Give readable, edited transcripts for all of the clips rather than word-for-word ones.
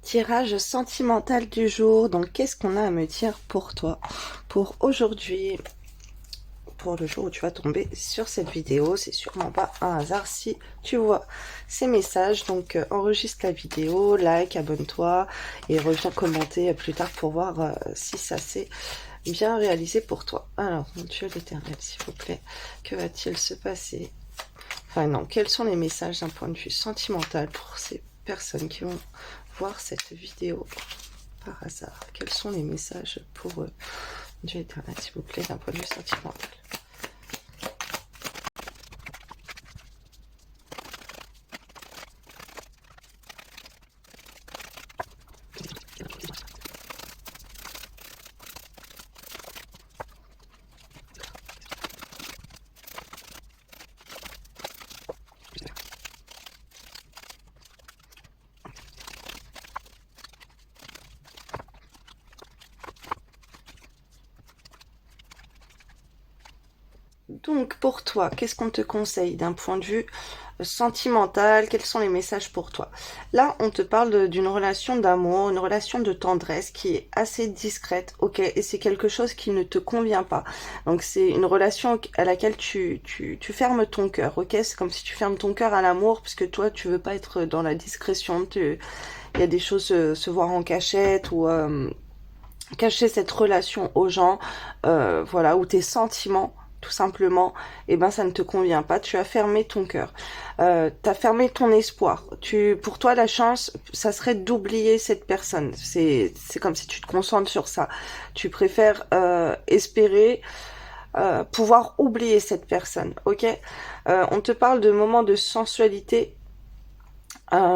Tirage sentimental du jour. Donc, qu'est-ce qu'on a à me dire pour toi, pour aujourd'hui, pour le jour où tu vas tomber sur cette vidéo? C'est sûrement pas un hasard si tu vois ces messages. Donc, enregistre la vidéo, like, abonne-toi et reviens commenter plus tard pour voir si ça s'est bien réalisé pour toi. Alors, mon Dieu l'Éternel, s'il vous plaît, que va-t-il se passer? Enfin non, quels sont les messages d'un point de vue sentimental pour ces personnes qui vont voir cette vidéo par hasard? Quels sont les messages pour eux? Dieu éternel, s'il vous plaît, d'un point de vue sentimental. Donc pour toi, qu'est-ce qu'on te conseille d'un point de vue sentimental? Quels sont les messages pour toi? Là, on te parle d'une relation d'amour, une relation de tendresse qui est assez discrète, ok? Et c'est quelque chose qui ne te convient pas. Donc c'est une relation à laquelle tu fermes ton cœur, ok? C'est comme si tu fermes ton cœur à l'amour, puisque toi, tu veux pas être dans la discrétion. Il y a des choses se voir en cachette ou cacher cette relation aux gens, voilà, ou tes sentiments tout simplement, et ben ça ne te convient pas, tu as fermé ton cœur, t'as fermé ton espoir. Pour toi la chance, ça serait d'oublier cette personne. C'est comme si tu te concentres sur ça. Tu préfères espérer pouvoir oublier cette personne, ok. On te parle de moments de sensualité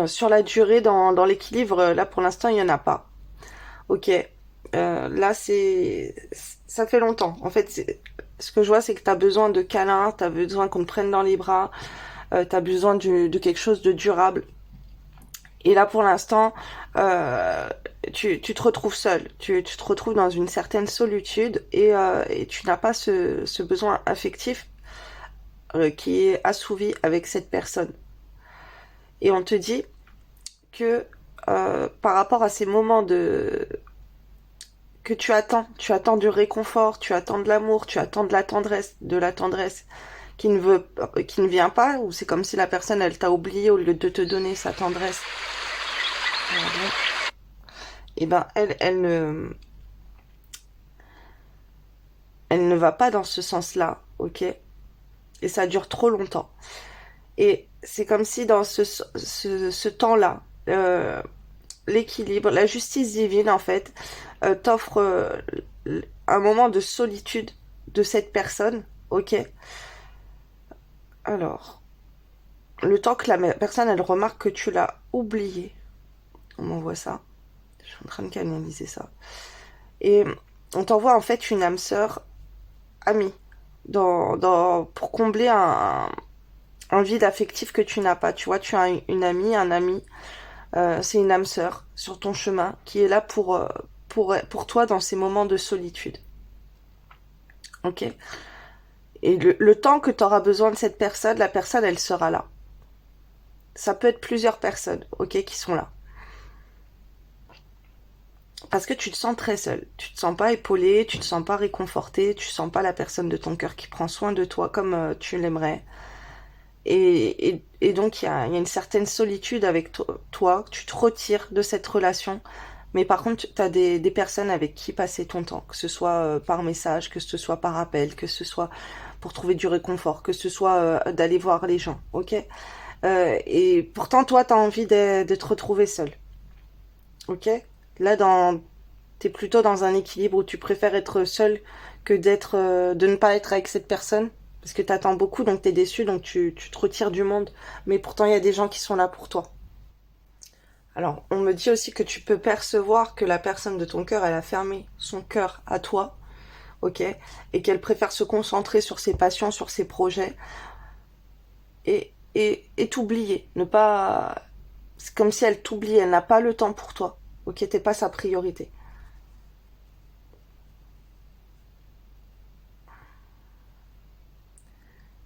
sur la durée dans l'équilibre. Là pour l'instant il y en a pas, ok. Là, ça fait longtemps. En fait, ce que je vois, c'est que tu as besoin de câlins, tu as besoin qu'on te prenne dans les bras, tu as besoin de quelque chose de durable. Et là, pour l'instant, euh, tu te retrouves seul. Tu te retrouves dans une certaine solitude et tu n'as pas ce besoin affectif qui est assouvi avec cette personne. Et on te dit que par rapport à ces moments que tu attends du réconfort, tu attends de l'amour, tu attends de la tendresse qui ne vient pas, ou c'est comme si la personne elle t'a oublié au lieu de te donner sa tendresse. Et ben elle ne va pas dans ce sens-là, ok. Et ça dure trop longtemps. Et c'est comme si dans ce temps-là, l'équilibre, la justice divine en fait, t'offre un moment de solitude de cette personne, ok. Alors, le temps que la personne elle remarque que tu l'as oublié, on m'envoie ça. Je suis en train de canaliser ça. Et on t'envoie en fait une âme sœur amie pour combler un vide affectif que tu n'as pas. Tu vois, tu as une amie, un ami, c'est une âme sœur sur ton chemin qui est là pour toi dans ces moments de solitude. Ok. Et le temps que tu auras besoin de cette personne, la personne elle sera là. Ça peut être plusieurs personnes, ok, qui sont là. Parce que tu te sens très seul. Tu te sens pas épaulé, tu te sens pas réconforté, tu sens pas la personne de ton cœur qui prend soin de toi comme tu l'aimerais. Et donc il y a une certaine solitude avec toi, tu te retires de cette relation. Mais par contre, tu as des personnes avec qui passer ton temps, que ce soit par message, que ce soit par appel, que ce soit pour trouver du réconfort, que ce soit d'aller voir les gens, ok. Et pourtant, toi, tu as envie de te retrouver seul, ok. Là, t'es plutôt dans un équilibre où tu préfères être seul que de ne pas être avec cette personne. Parce que t'attends beaucoup, donc t'es déçu, donc tu te retires du monde. Mais pourtant, il y a des gens qui sont là pour toi. Alors, on me dit aussi que tu peux percevoir que la personne de ton cœur, elle a fermé son cœur à toi, ok, et qu'elle préfère se concentrer sur ses passions, sur ses projets, et t'oublier. Ne pas... C'est comme si elle t'oublie, elle n'a pas le temps pour toi, ok, t'es pas sa priorité.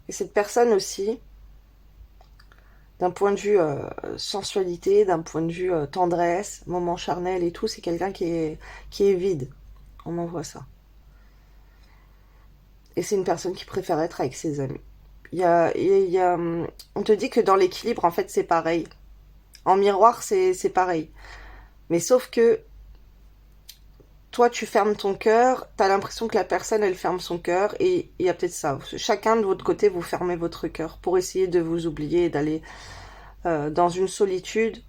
Et cette personne aussi, D'un point de vue sensualité, d'un point de vue tendresse, moment charnel et tout, c'est quelqu'un qui est vide. On m'envoie ça. Et c'est une personne qui préfère être avec ses amis. On te dit que dans l'équilibre, en fait, c'est pareil. En miroir, c'est pareil. Mais sauf que toi, tu fermes ton cœur, t'as l'impression que la personne, elle ferme son cœur, et il y a peut-être ça. Chacun de votre côté, vous fermez votre cœur pour essayer de vous oublier et d'aller dans une solitude,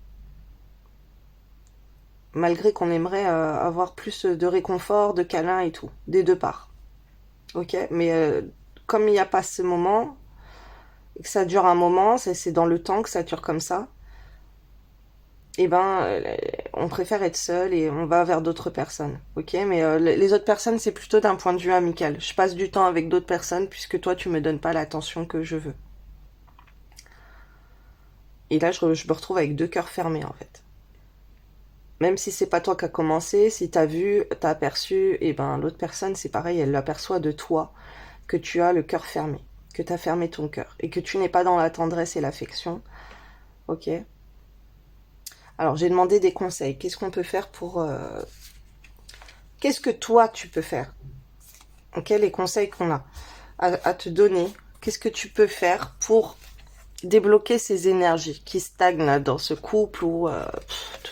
malgré qu'on aimerait avoir plus de réconfort, de câlin et tout, des deux parts. Ok, mais comme il n'y a pas ce moment, et que ça dure un moment, c'est dans le temps que ça dure comme ça, et ben, on préfère être seul et on va vers d'autres personnes. Ok, mais les autres personnes, c'est plutôt d'un point de vue amical. Je passe du temps avec d'autres personnes puisque toi, tu me donnes pas l'attention que je veux. Et là, je me retrouve avec deux cœurs fermés, en fait. Même si c'est pas toi qui as commencé, si t'as vu, t'as aperçu, et ben l'autre personne, c'est pareil, elle l'aperçoit de toi, que tu as le cœur fermé, que t'as fermé ton cœur, et que tu n'es pas dans la tendresse et l'affection. Ok. Alors, j'ai demandé des conseils. Qu'est-ce qu'on peut faire pour... Qu'est-ce que toi, tu peux faire? Ok, les conseils qu'on a à te donner. Qu'est-ce que tu peux faire pour débloquer ces énergies qui stagnent là, dans ce couple où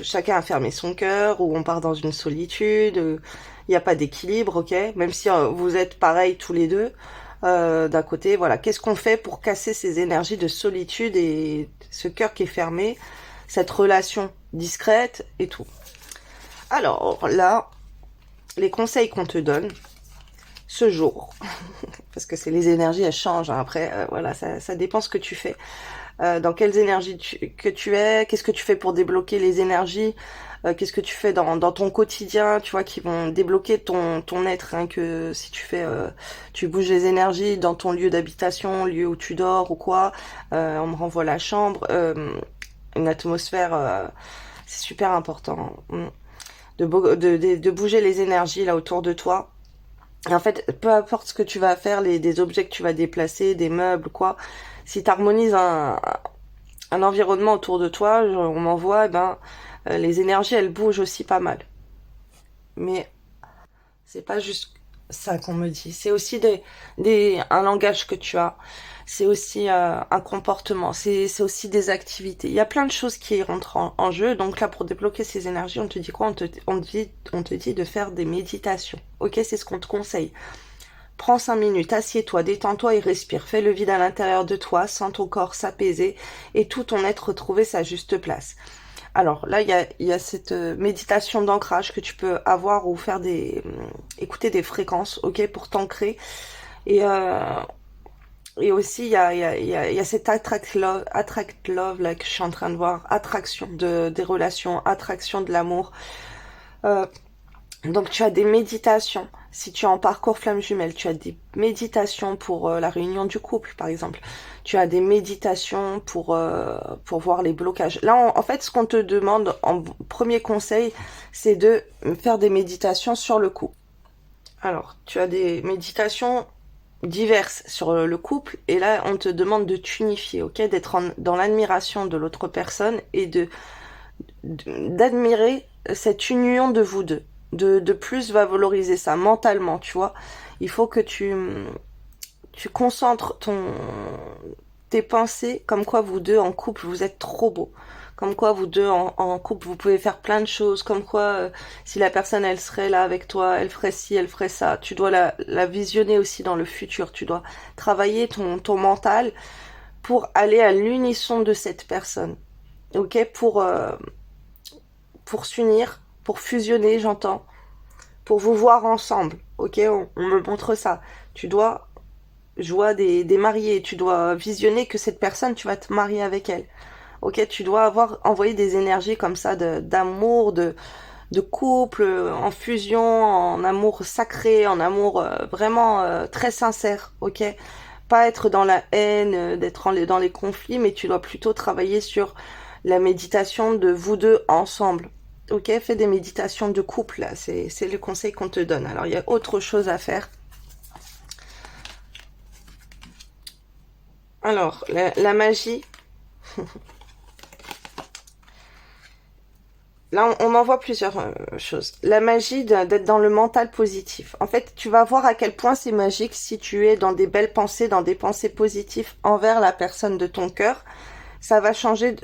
chacun a fermé son cœur, où on part dans une solitude, il n'y a pas d'équilibre, ok? Même si vous êtes pareils tous les deux, d'un côté, voilà. Qu'est-ce qu'on fait pour casser ces énergies de solitude et ce cœur qui est fermé, cette relation discrète et tout? Alors là, les conseils qu'on te donne ce jour, parce que c'est les énergies, elles changent, hein. Après, voilà, ça dépend ce que tu fais. Dans quelles énergies que tu es, qu'est-ce que tu fais pour débloquer les énergies, qu'est-ce que tu fais dans ton quotidien, tu vois, qui vont débloquer ton être, hein, que si tu fais, tu bouges les énergies dans ton lieu d'habitation, lieu où tu dors ou quoi, on me renvoie la chambre, une atmosphère, c'est super important, de bouger les énergies là autour de toi. Et en fait, peu importe ce que tu vas faire, des objets que tu vas déplacer, des meubles, quoi, si tu harmonises un environnement autour de toi, on m'envoie, les énergies, elles bougent aussi pas mal. Mais c'est pas juste ça qu'on me dit. C'est aussi un langage que tu as. C'est aussi un comportement. C'est aussi des activités. Il y a plein de choses qui rentrent en jeu. Donc là, pour débloquer ces énergies, on te dit quoi? On te dit de faire des méditations. Ok, c'est ce qu'on te conseille. Prends 5 minutes, assieds-toi, détends-toi et respire. Fais le vide à l'intérieur de toi, sens ton corps s'apaiser et tout ton être retrouver sa juste place. Alors là, il y a cette méditation d'ancrage que tu peux avoir ou faire écouter des fréquences, ok, pour t'ancrer. Et, et aussi, il y a cette attract love là, que je suis en train de voir, attraction des relations, attraction de l'amour. Donc tu as des méditations. Si tu es en parcours flamme jumelle, tu as des méditations pour la réunion du couple, par exemple. Tu as des méditations pour voir les blocages. Là, en fait, ce qu'on te demande en premier conseil, c'est de faire des méditations sur le couple. Alors, tu as des méditations diverses sur le couple, et là, on te demande de t'unifier, ok, d'être dans l'admiration de l'autre personne et d'admirer cette union de vous deux. De plus va valoriser ça mentalement, tu vois. Il faut que tu concentres tes pensées comme quoi vous deux en couple, vous êtes trop beaux. Comme quoi vous deux en couple, vous pouvez faire plein de choses. Comme quoi, si la personne, elle serait là avec toi, elle ferait ci, elle ferait ça. Tu dois la visionner aussi dans le futur. Tu dois travailler ton mental pour aller à l'unisson de cette personne. Ok, pour s'unir, pour fusionner, j'entends, pour vous voir ensemble, ok, on me montre ça. Je vois des mariés, tu dois visionner que cette personne, tu vas te marier avec elle, ok, tu dois envoyé des énergies comme ça d'amour, de couple, en fusion, en amour sacré, en amour vraiment très sincère, ok, pas être dans la haine, d'être dans les conflits, mais tu dois plutôt travailler sur la méditation de vous deux ensemble. Ok, fais des méditations de couple, là, c'est le conseil qu'on te donne. Alors, il y a autre chose à faire. Alors, la magie, Là, on en voit plusieurs choses. La magie d'être dans le mental positif. En fait, tu vas voir à quel point c'est magique si tu es dans des belles pensées, dans des pensées positives envers la personne de ton cœur. Ça va changer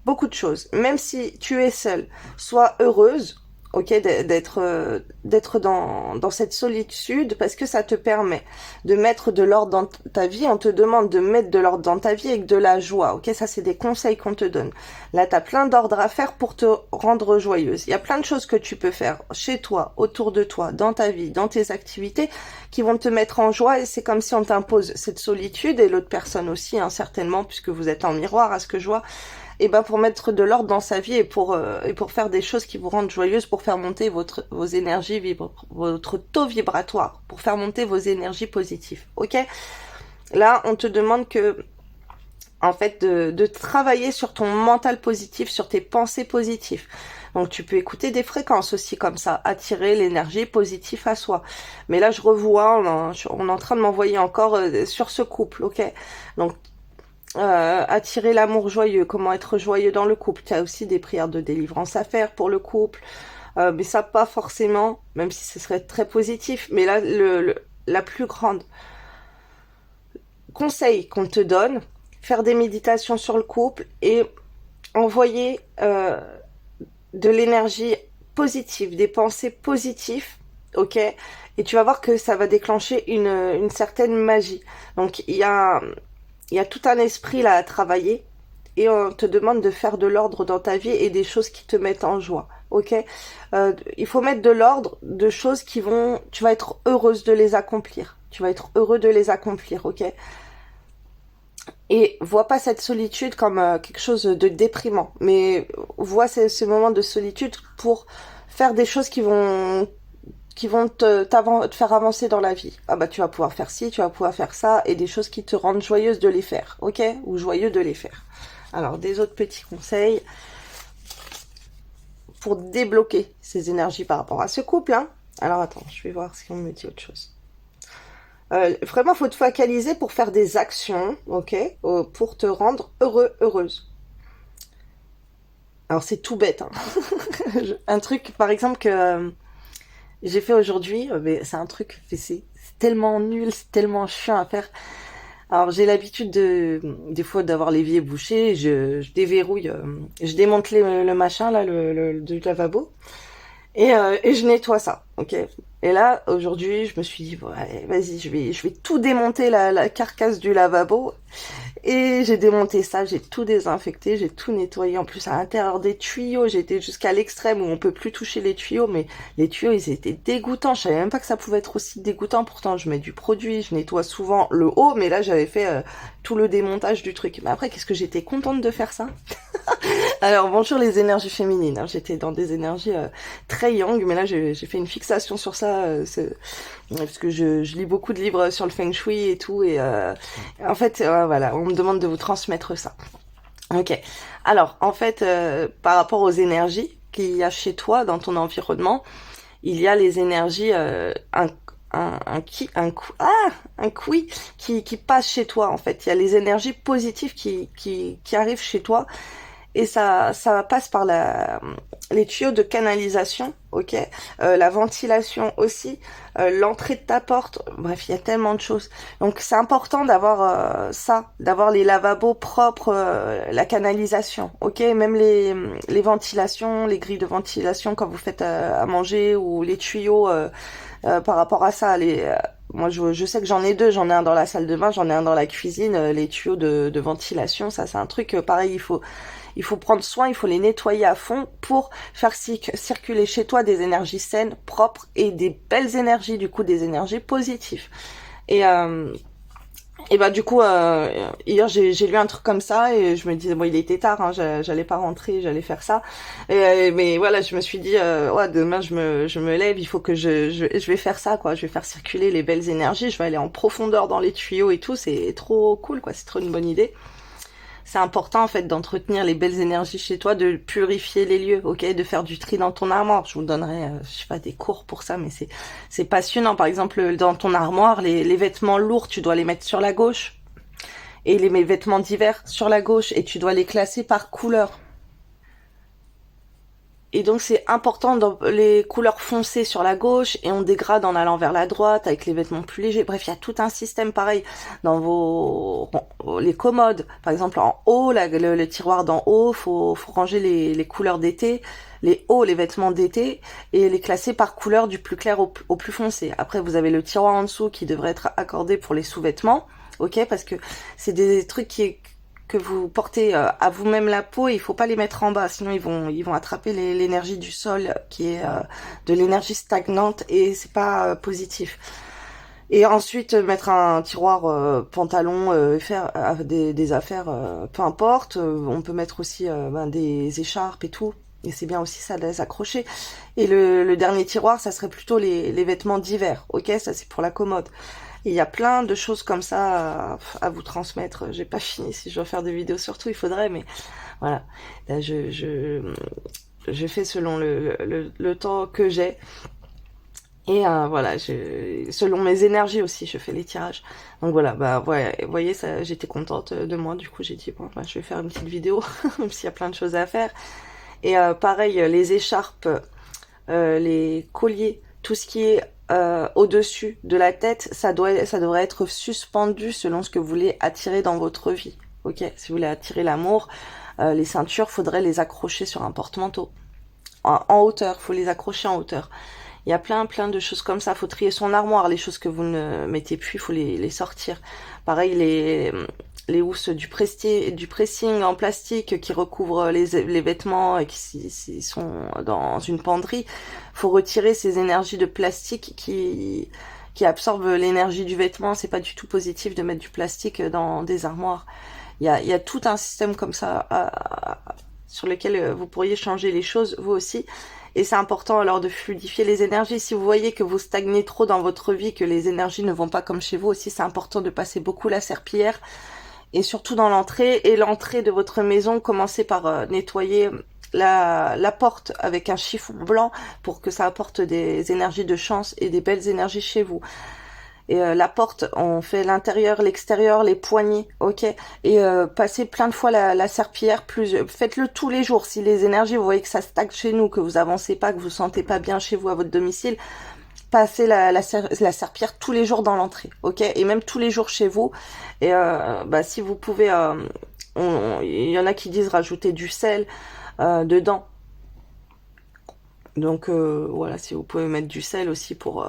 beaucoup de choses. Même si tu es seule, sois heureuse, ok, d'être dans cette solitude, parce que ça te permet de mettre de l'ordre dans ta vie. On te demande de mettre de l'ordre dans ta vie avec de la joie, ok. Ça, c'est des conseils qu'on te donne. Là, tu as plein d'ordre à faire pour te rendre joyeuse. Il y a plein de choses que tu peux faire chez toi, autour de toi, dans ta vie, dans tes activités, qui vont te mettre en joie, et c'est comme si on t'impose cette solitude, et l'autre personne aussi, hein, certainement, puisque vous êtes en miroir à ce que je vois. Et ben pour mettre de l'ordre dans sa vie et pour faire des choses qui vous rendent joyeuse, pour faire monter vos énergies, votre taux vibratoire, pour faire monter vos énergies positives. Ok? Là, on te demande en fait, de travailler sur ton mental positif, sur tes pensées positives. Donc tu peux écouter des fréquences aussi comme ça, attirer l'énergie positive à soi. Mais là, je revois, on est en train de m'envoyer encore sur ce couple, ok? Donc attirer l'amour joyeux, comment être joyeux dans le couple. Tu as aussi des prières de délivrance à faire pour le couple, mais ça pas forcément, même si ce serait très positif. Mais là, la plus grande conseil qu'on te donne, faire des méditations sur le couple et envoyer de l'énergie positive, des pensées positives, ok? Et tu vas voir que ça va déclencher une certaine magie. Donc il y a tout un esprit là à travailler, et on te demande de faire de l'ordre dans ta vie et des choses qui te mettent en joie, ok? Il faut mettre de l'ordre, de choses tu vas être heureuse de les accomplir. Tu vas être heureux de les accomplir, ok? Et vois pas cette solitude comme quelque chose de déprimant, mais vois ce moment de solitude pour faire des choses qui vont te faire avancer dans la vie. Ah bah tu vas pouvoir faire ci, tu vas pouvoir faire ça, et des choses qui te rendent joyeuse de les faire, ok? Ou joyeux de les faire. Alors des autres petits conseils pour débloquer ces énergies par rapport à ce couple, hein. Alors attends, je vais voir si on me dit autre chose. Vraiment, faut te focaliser pour faire des actions, ok? Pour te rendre heureux, heureuse. Alors c'est tout bête, hein. Un truc, par exemple, que j'ai fait aujourd'hui, mais c'est un truc, c'est tellement nul, c'est tellement chiant à faire. Alors j'ai l'habitude des fois d'avoir l'évier bouché, je déverrouille, je démonte le machin là, du lavabo, et je nettoie ça, ok. Et là aujourd'hui je me suis dit ouais, vas-y, je vais tout démonter la carcasse du lavabo. Et j'ai démonté ça, j'ai tout désinfecté, j'ai tout nettoyé. En plus, à l'intérieur des tuyaux, j'étais jusqu'à l'extrême où on peut plus toucher les tuyaux, mais les tuyaux, ils étaient dégoûtants. Je savais même pas que ça pouvait être aussi dégoûtant. Pourtant, je mets du produit, je nettoie souvent le haut, mais là, j'avais fait tout le démontage du truc. Mais après, qu'est-ce que j'étais contente de faire ça. Alors, bonjour les énergies féminines. Hein. J'étais dans des énergies très yang, mais là, j'ai fait une fixation sur ça, parce que je lis beaucoup de livres sur le feng shui et tout, et en fait, voilà, on me demande de vous transmettre ça. Ok. Alors, en fait, par rapport aux énergies qu'il y a chez toi, dans ton environnement, il y a les énergies, un qui passe chez toi, en fait. Il y a les énergies positives qui arrivent chez toi, et ça passe par les tuyaux de canalisation, ok, la ventilation aussi, l'entrée de ta porte. Bref, il y a tellement de choses. Donc c'est important d'avoir ça, d'avoir les lavabos propres, la canalisation, ok, même les ventilations, les grilles de ventilation quand vous faites à manger, ou les tuyaux par rapport à ça. Moi, je sais que j'en ai deux. J'en ai un dans la salle de bain, j'en ai un dans la cuisine. Les tuyaux de ventilation, ça, c'est un truc pareil. Il faut prendre soin, il faut les nettoyer à fond pour faire circuler chez toi des énergies saines, propres, et des belles énergies, du coup, des énergies positives. Et bah du coup hier j'ai lu un truc comme ça, et je me disais bon, il était tard, hein, j'allais pas rentrer, j'allais faire ça, mais voilà, je me suis dit ouais, demain je me lève, il faut que je vais faire ça, quoi. Je vais faire circuler les belles énergies, je vais aller en profondeur dans les tuyaux et tout. C'est trop cool, quoi. C'est trop une bonne idée. C'est important en fait d'entretenir les belles énergies chez toi, de purifier les lieux, ok, de faire du tri dans ton armoire. Je vous donnerai, je sais pas, des cours pour ça, mais c'est passionnant. Par exemple, dans ton armoire, les vêtements lourds, tu dois les mettre sur la gauche, et mes vêtements d'hiver sur la gauche, et tu dois les classer par couleur. Et donc c'est important dans les couleurs foncées sur la gauche et on dégrade en allant vers la droite avec les vêtements plus légers. Bref, il y a tout un système pareil dans les commodes. Par exemple en haut, le tiroir d'en haut, faut ranger les couleurs d'été, les hauts, les vêtements d'été et les classer par couleur du plus clair au plus foncé. Après vous avez le tiroir en dessous qui devrait être accordé pour les sous-vêtements, ok, parce que c'est des trucs que vous portez à vous-même la peau, et il faut pas les mettre en bas, sinon ils vont attraper l'énergie du sol qui est de l'énergie stagnante et c'est pas positif. Et ensuite mettre un tiroir pantalon, faire des affaires, peu importe. On peut mettre aussi des écharpes et tout. Et c'est bien aussi ça de les accrocher. Et le dernier tiroir, ça serait plutôt les vêtements d'hiver. Ok, ça c'est pour la commode. Il y a plein de choses comme ça à vous transmettre. J'ai pas fini. Si je dois faire des vidéos sur tout, il faudrait, mais voilà. Là, je fais selon le temps que j'ai. Et voilà, selon mes énergies aussi, je fais les tirages. Donc voilà, bah ouais, vous voyez, ça, j'étais contente de moi. Du coup, j'ai dit bon, bah, je vais faire une petite vidéo, même s'il y a plein de choses à faire. Et pareil, les écharpes, les colliers, tout ce qui est au-dessus de la tête, ça devrait être suspendu selon ce que vous voulez attirer dans votre vie. Ok, si vous voulez attirer l'amour, les ceintures, faudrait les accrocher sur un porte-manteau. En hauteur, faut les accrocher en hauteur. Il y a plein de choses comme ça. Faut trier son armoire, les choses que vous ne mettez plus, faut les sortir. Pareil, les housses du pressing en plastique qui recouvrent les vêtements et qui sont dans une penderie, faut retirer ces énergies de plastique qui absorbent l'énergie du vêtement. C'est pas du tout positif de mettre du plastique dans des armoires. Il y a tout un système comme ça sur lequel vous pourriez changer les choses, vous aussi. Et c'est important alors de fluidifier les énergies. Si vous voyez que vous stagnez trop dans votre vie, que les énergies ne vont pas comme chez vous aussi, c'est important de passer beaucoup la serpillière. Et surtout dans l'entrée. Et l'entrée de votre maison, commencez par nettoyer la porte avec un chiffon blanc pour que ça apporte des énergies de chance et des belles énergies chez vous. Et la porte, on fait l'intérieur, l'extérieur, les poignées, ok. Et passez plein de fois la serpillière, faites-le tous les jours. Si les énergies, vous voyez que ça stagne chez nous, que vous avancez pas, que vous sentez pas bien chez vous à votre domicile, passez la serpillière tous les jours dans l'entrée, ok. Et même tous les jours chez vous. Et si vous pouvez, il y en a qui disent rajouter du sel dedans. Donc voilà, si vous pouvez mettre du sel aussi pour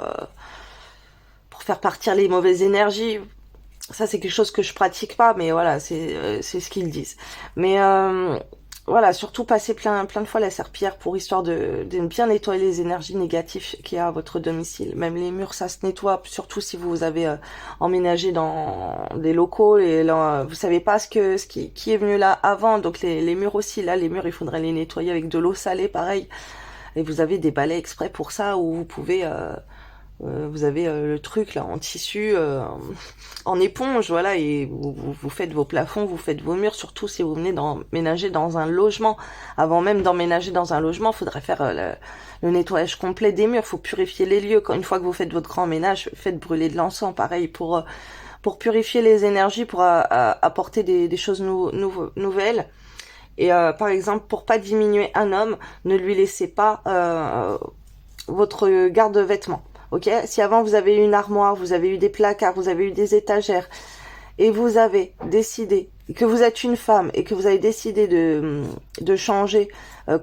faire partir les mauvaises énergies. Ça, c'est quelque chose que je pratique pas, mais voilà, c'est ce qu'ils disent. Mais voilà, surtout passer plein de fois la serpillière pour histoire de bien nettoyer les énergies négatives qu'il y a à votre domicile. Même les murs, ça se nettoie, surtout si vous avez emménagé dans des locaux et là, vous savez pas qui est venu là avant. Donc les murs aussi, là, les murs, il faudrait les nettoyer avec de l'eau salée, pareil. Et vous avez des balais exprès pour ça où vous pouvez vous avez le truc là en tissu, en éponge, voilà, et vous faites vos plafonds, vous faites vos murs, surtout si vous venez d'emménager dans un logement. Avant même d'emménager dans un logement, faudrait faire le nettoyage complet des murs, faut purifier les lieux. Une fois que vous faites votre grand ménage, faites brûler de l'encens, pareil, pour purifier les énergies, pour apporter des choses nouvelles. Et par exemple, pour pas diminuer un homme, ne lui laissez pas votre garde-vêtements. Ok, si avant vous avez eu une armoire, vous avez eu des placards, vous avez eu des étagères, et vous avez décidé que vous êtes une femme et que vous avez décidé de changer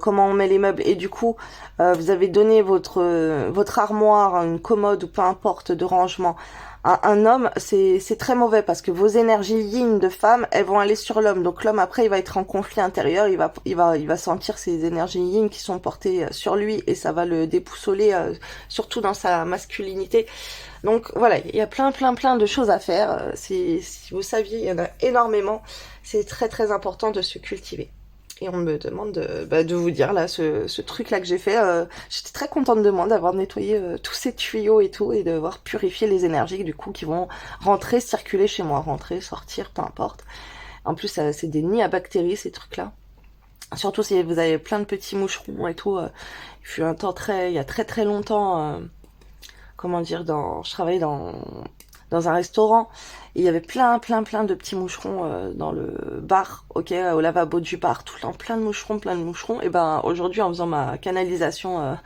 comment on met les meubles, et du coup vous avez donné votre armoire, une commode ou peu importe de rangement à un homme, c'est très mauvais parce que vos énergies yin de femme, elles vont aller sur l'homme. Donc l'homme après il va être en conflit intérieur, il va sentir ces énergies yin qui sont portées sur lui et ça va le déboussoler surtout dans sa masculinité. Donc voilà, il y a plein de choses à faire. Si vous saviez, il y en a énormément. C'est très important de se cultiver. Et on me demande de vous dire là ce truc là que j'ai fait. J'étais très contente de moi d'avoir nettoyé tous ces tuyaux et tout et d'avoir purifié les énergies du coup qui vont rentrer, circuler chez moi, rentrer, sortir, peu importe. En plus c'est des nids à bactéries ces trucs là. Surtout si vous avez plein de petits moucherons et tout. Il fut un temps il y a très longtemps. Comment dire, je travaillais dans dans un restaurant, et il y avait plein de petits moucherons dans le bar, ok, au lavabo du bar, tout le temps plein de moucherons, et ben aujourd'hui en faisant ma canalisation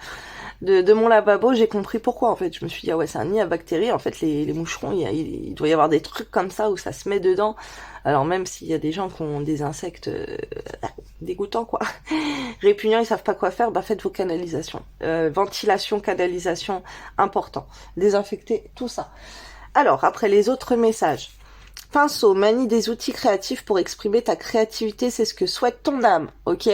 de mon lavabo, j'ai compris pourquoi en fait. Je me suis dit, ah ouais, c'est un nid à bactéries. En fait, les moucherons, il doit y avoir des trucs comme ça où ça se met dedans. Alors même s'il y a des gens qui ont des insectes dégoûtants, quoi, répugnants, ils savent pas quoi faire, bah faites vos canalisations. Ventilation, canalisation, important. Désinfecter, tout ça. Alors, après les autres messages. Pinceau, manie des outils créatifs pour exprimer ta créativité, c'est ce que souhaite ton âme, ok?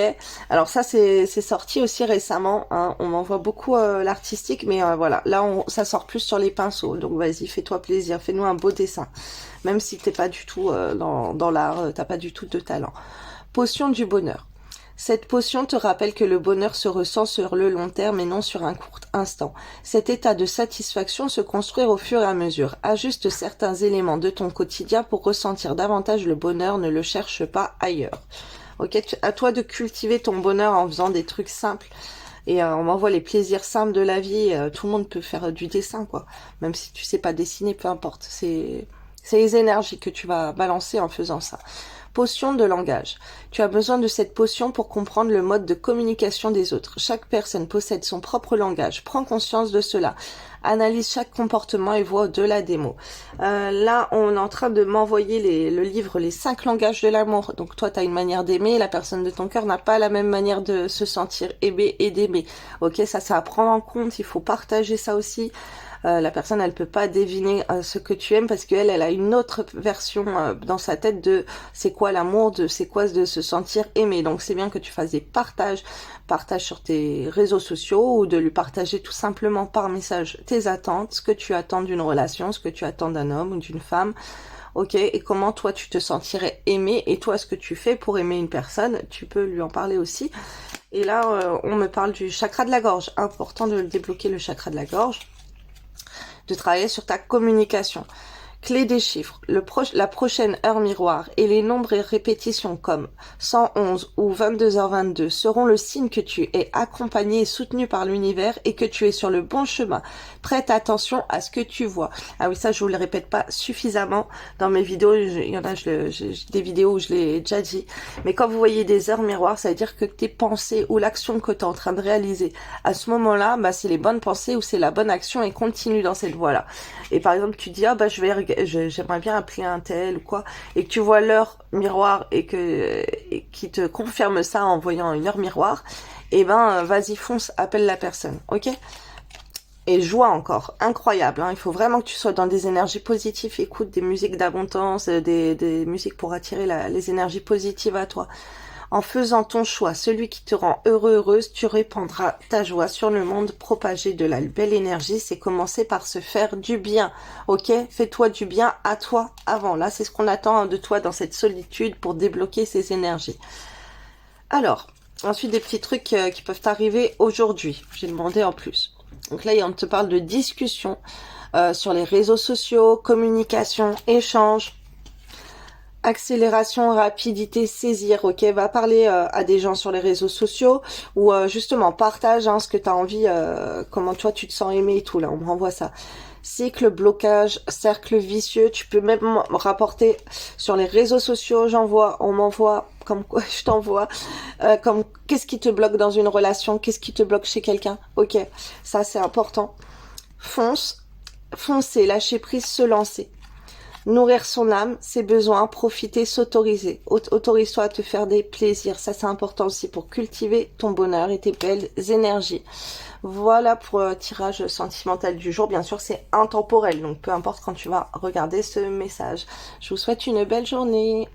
Alors ça, c'est sorti aussi récemment, hein. On m'envoie beaucoup l'artistique, mais voilà, là, ça sort plus sur les pinceaux, donc vas-y, fais-toi plaisir, fais-nous un beau dessin, même si t'es pas du tout dans l'art, t'as pas du tout de talent. Potion du bonheur. Cette potion te rappelle que le bonheur se ressent sur le long terme et non sur un court instant. Cet état de satisfaction se construit au fur et à mesure. Ajuste certains éléments de ton quotidien pour ressentir davantage le bonheur, ne le cherche pas ailleurs. Ok, à toi de cultiver ton bonheur en faisant des trucs simples. Et on m'envoie les plaisirs simples de la vie. Tout le monde peut faire du dessin, quoi. Même si tu sais pas dessiner, peu importe. C'est les énergies que tu vas balancer en faisant ça. Potion de langage. Tu as besoin de cette potion pour comprendre le mode de communication des autres. Chaque personne possède son propre langage. Prends conscience de cela. Analyse chaque comportement et vois au-delà des mots. Là, on est en train de m'envoyer le livre Les 5 langages de l'amour. Donc toi, tu as une manière d'aimer. La personne de ton cœur n'a pas la même manière de se sentir aimée et d'aimer. Ok, ça à prendre en compte. Il faut partager ça aussi. La personne, elle peut pas deviner ce que tu aimes parce qu'elle a une autre version dans sa tête de c'est quoi l'amour, de c'est quoi de se sentir aimé. Donc c'est bien que tu fasses des partages sur tes réseaux sociaux ou de lui partager tout simplement par message tes attentes, ce que tu attends d'une relation, ce que tu attends d'un homme ou d'une femme. Ok, et comment toi tu te sentirais aimé et toi ce que tu fais pour aimer une personne, tu peux lui en parler aussi. Et là, on me parle du chakra de la gorge. Important de débloquer le chakra de la gorge. De travailler sur ta communication. Clé des chiffres, la prochaine heure miroir et les nombres et répétitions comme 111 ou 22h22 seront le signe que tu es accompagné et soutenu par l'univers et que tu es sur le bon chemin. Prête attention à ce que tu vois. Ah oui, ça je vous le répète pas suffisamment dans mes vidéos, il y en a des vidéos où je l'ai déjà dit, mais quand vous voyez des heures miroirs, ça veut dire que tes pensées ou l'action que tu es en train de réaliser à ce moment-là, bah c'est les bonnes pensées ou c'est la bonne action et continue dans cette voie-là. Et par exemple, tu dis ah bah j'aimerais bien appeler un tel ou quoi, et que tu vois l'heure miroir et qui te confirme ça en voyant une heure miroir, et ben vas-y fonce, appelle la personne, ok? Et joie encore, incroyable, hein. Il faut vraiment que tu sois dans des énergies positives, écoute des musiques d'abondance, des musiques pour attirer les énergies positives à toi. En faisant ton choix, celui qui te rend heureux, heureuse, tu répandras ta joie sur le monde, propager de la belle énergie, c'est commencer par se faire du bien, ok? Fais-toi du bien à toi avant. Là, c'est ce qu'on attend de toi dans cette solitude pour débloquer ces énergies. Alors, ensuite des petits trucs qui peuvent arriver aujourd'hui. J'ai demandé en plus. Donc là, on te parle de discussion sur les réseaux sociaux, communication, échange. Accélération, rapidité, saisir, ok, va parler à des gens sur les réseaux sociaux ou justement partage ce que tu as envie, comment toi tu te sens aimé et tout, là on me renvoie ça. Cycle, blocage, cercle vicieux, tu peux même rapporter sur les réseaux sociaux, on m'envoie, comme quoi je t'envoie, comme qu'est-ce qui te bloque dans une relation, qu'est-ce qui te bloque chez quelqu'un, ok, ça c'est important. Foncer, lâcher prise, se lancer. Nourrir son âme, ses besoins, profiter, s'autoriser. Autorise-toi à te faire des plaisirs. Ça, c'est important aussi pour cultiver ton bonheur et tes belles énergies. Voilà pour le tirage sentimental du jour. Bien sûr, c'est intemporel. Donc, peu importe quand tu vas regarder ce message. Je vous souhaite une belle journée.